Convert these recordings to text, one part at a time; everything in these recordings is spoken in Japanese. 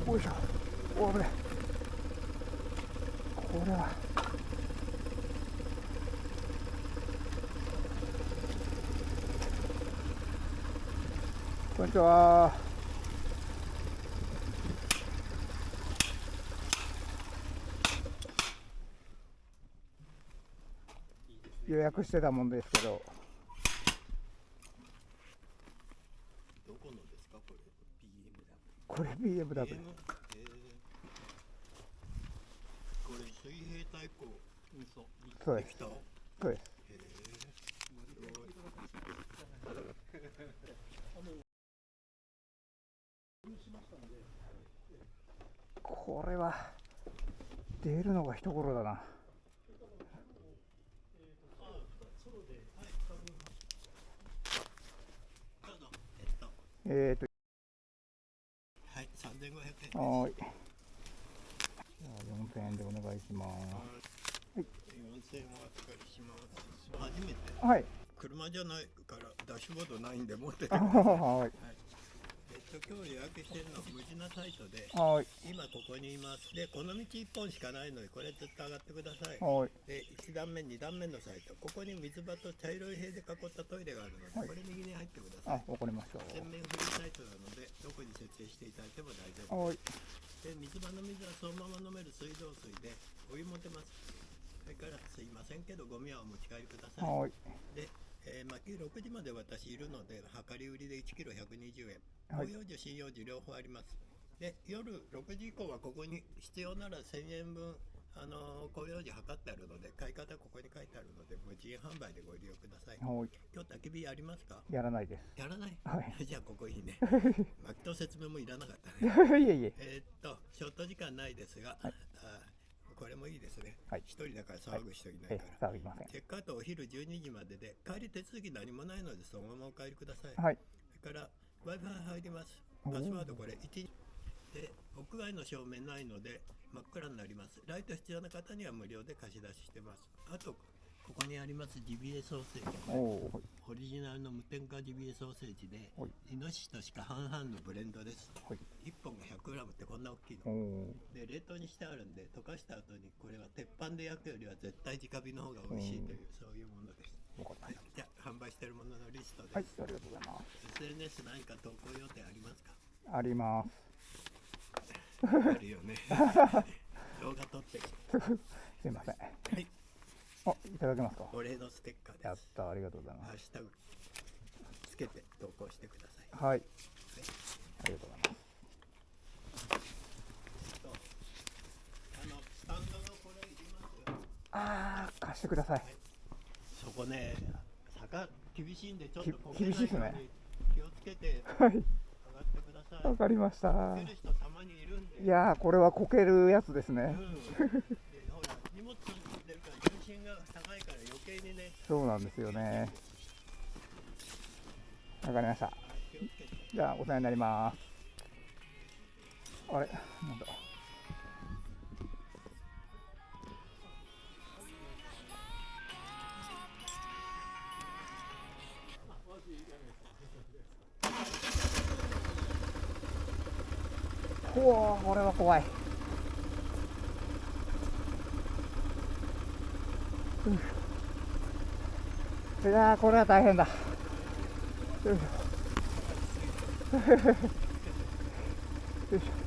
よいしょ。お危ない。これはこんにちは。予約してたもんですけど。どこのですかこれ？ BMW。これ BMW。これ水平対向そうです。そうです。これは出るのが一頃だな。はい、3500円。はい。じゃあ4000円でお願いします。はい。4000円お預かりします。初めて。はい。車じゃないからダッシュボードないんで持ってて。はい。今日予約してるのは無事なサイトで、はい。今ここにいます。で、この道1本しかないので、これずっと上がってください。はい。で、1段目、2段目のサイト、ここに水場と茶色い塀で囲ったトイレがあるので、これ右に入ってください。わかりました。全面フリーサイトなので、どこに設定していただいても大丈夫です。はい。で、水場の水はそのまま飲める水道水で、お湯も出ます。それからすいませんけど、ゴミはお持ち帰りください。はい。で、6時まで私いるので、量り売りで1キロ120円。広葉樹、針葉樹両方あります。で、夜6時以降はここに必要なら1000円分、広葉樹測ってあるので、買い方ここに書いてあるので、無人販売でご利用ください。はい。今日焚き火やりますか？やらないです。やらない？はい。じゃあここいいね。薪と説明もいらなかったね。いえいえ。ショート時間ないですが、これもいいですね。はい。一人だから騒ぐ人いないから。騒ぎません。チェックアウトお昼12時までで、帰り手続き何もないので、そのままお帰りください。はい。それから Wi-Fi 入ります。パスワードこれ1で、屋外の照明ないので真っ暗になります。ライト必要な方には無料で貸し出ししてます。あとここにありますジビエソーセージ、オリジナルの無添加ジビエソーセージで、イノシシと鹿半々のブレンドです。1本が 100g ってこんな大きいので、冷凍にしてあるんで、溶かした後にこれは鉄板で焼くよりは絶対直火の方が美味しいという、そういうものです。じゃあ販売しているもののリストです。はい、ありがとうございます。 SNS 何か投稿予定ありますか？あります。あるよね。動画撮ってすいません。はい。いただけますか？お礼のステッカーです。やった、ありがとうございます。ハッシュタグつけて投稿してください。はい。ありがとうございます。スタンドのこれいります？貸してください。そこね、坂厳しいんでちょっと厳しいですね。気をつけてはい。上がってください。わかりました。こける人たまにいるんで。いやー、これはこけるやつですね。ほら荷物出るから重心が高いから余計にね。そうなんですよね。わかりました。じゃあお世話になります。あれ、なんだ。おー、これは怖い。いやー、これは大変だ。よいしょ。よいしょ。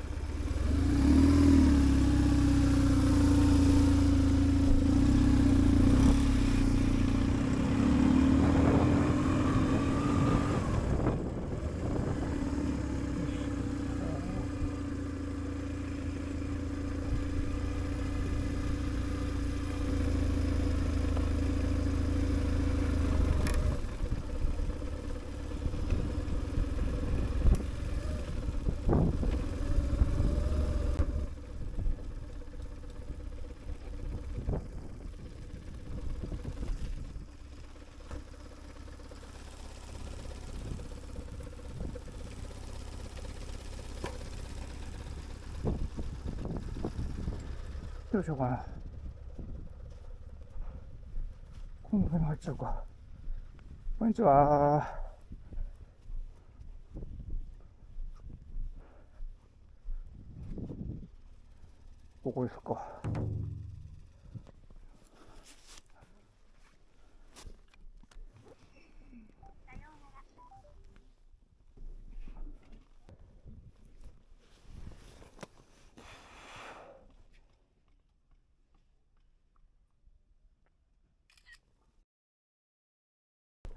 どうしようかな。この辺に入っちゃうか。こんにちは。ここですか。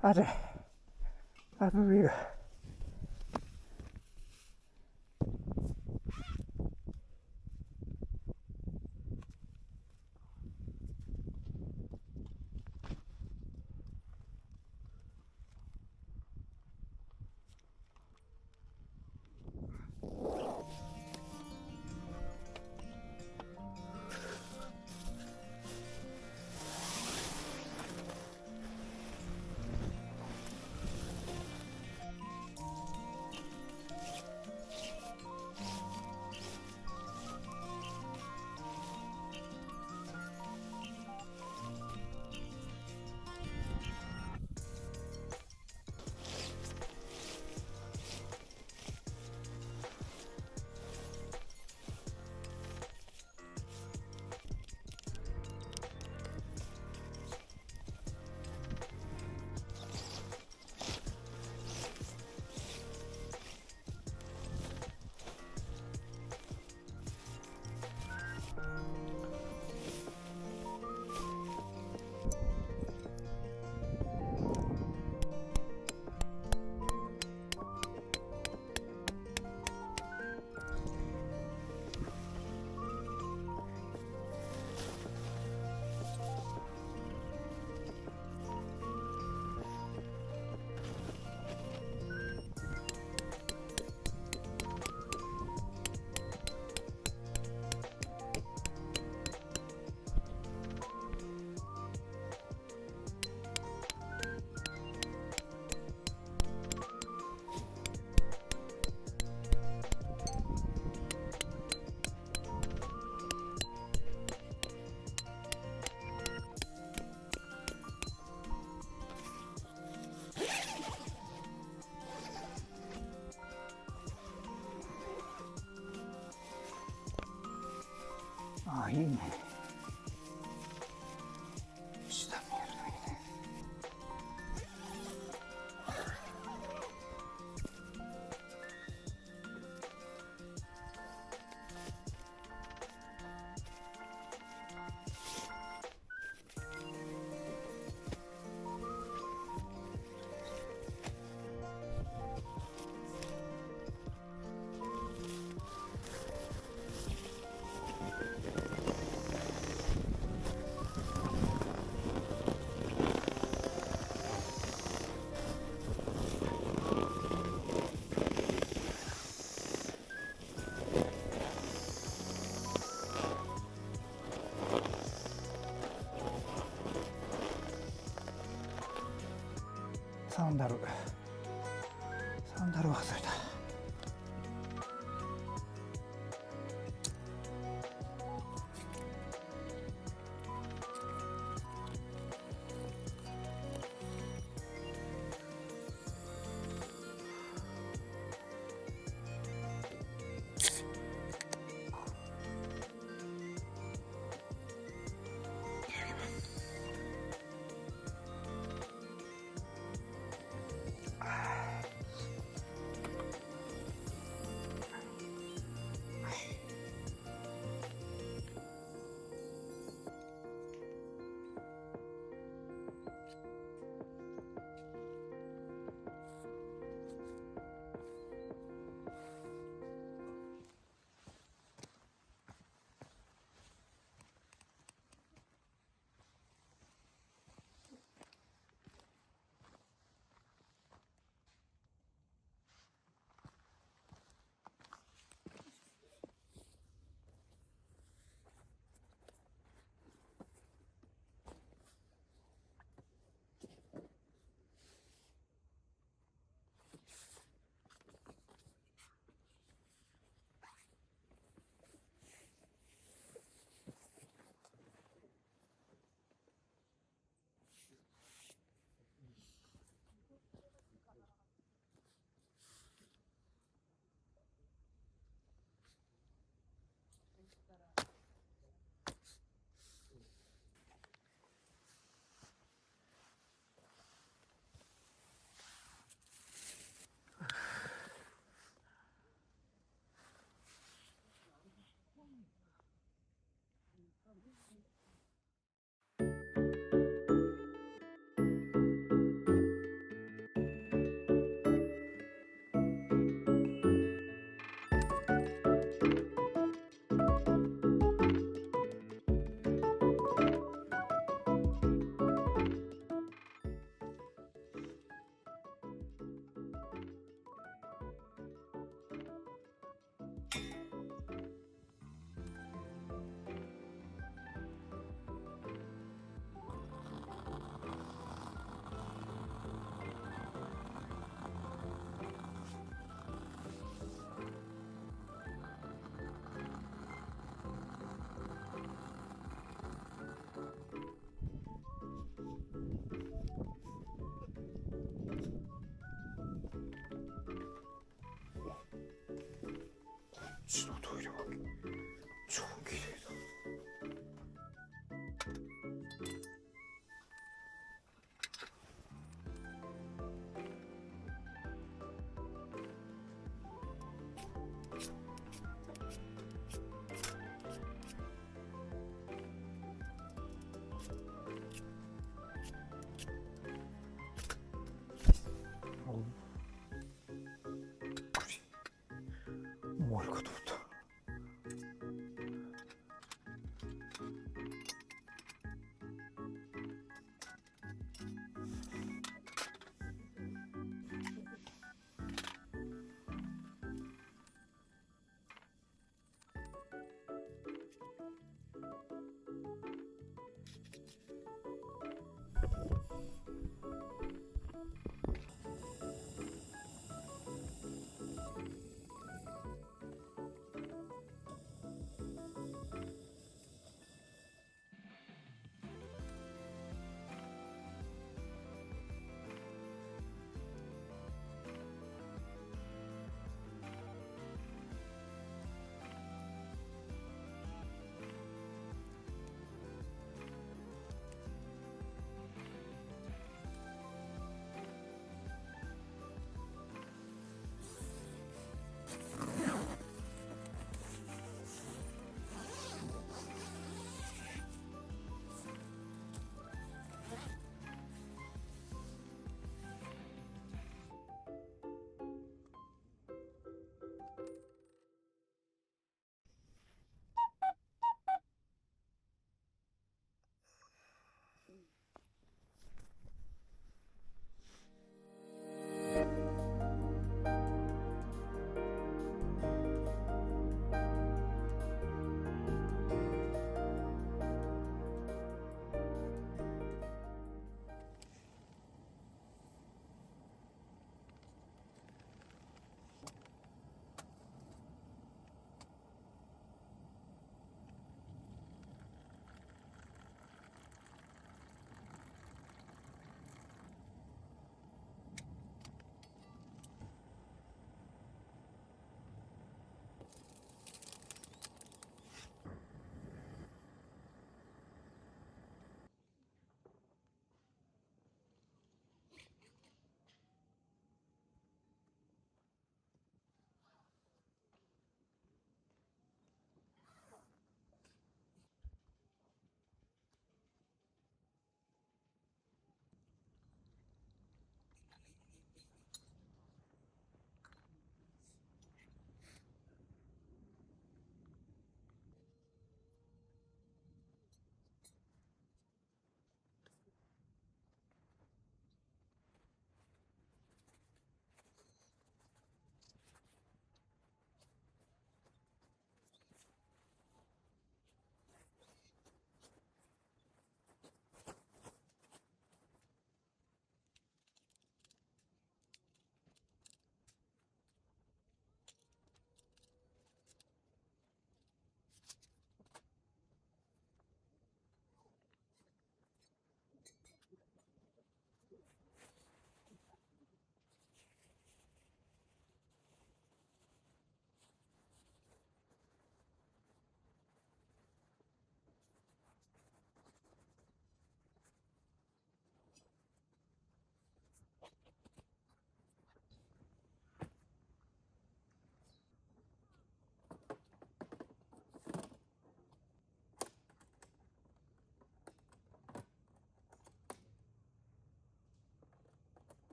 あれ、アブビル。ああ、いいね。下見えるのいいね。サンダル忘れた。ちのトイレは超綺麗だ。終わるかと思った。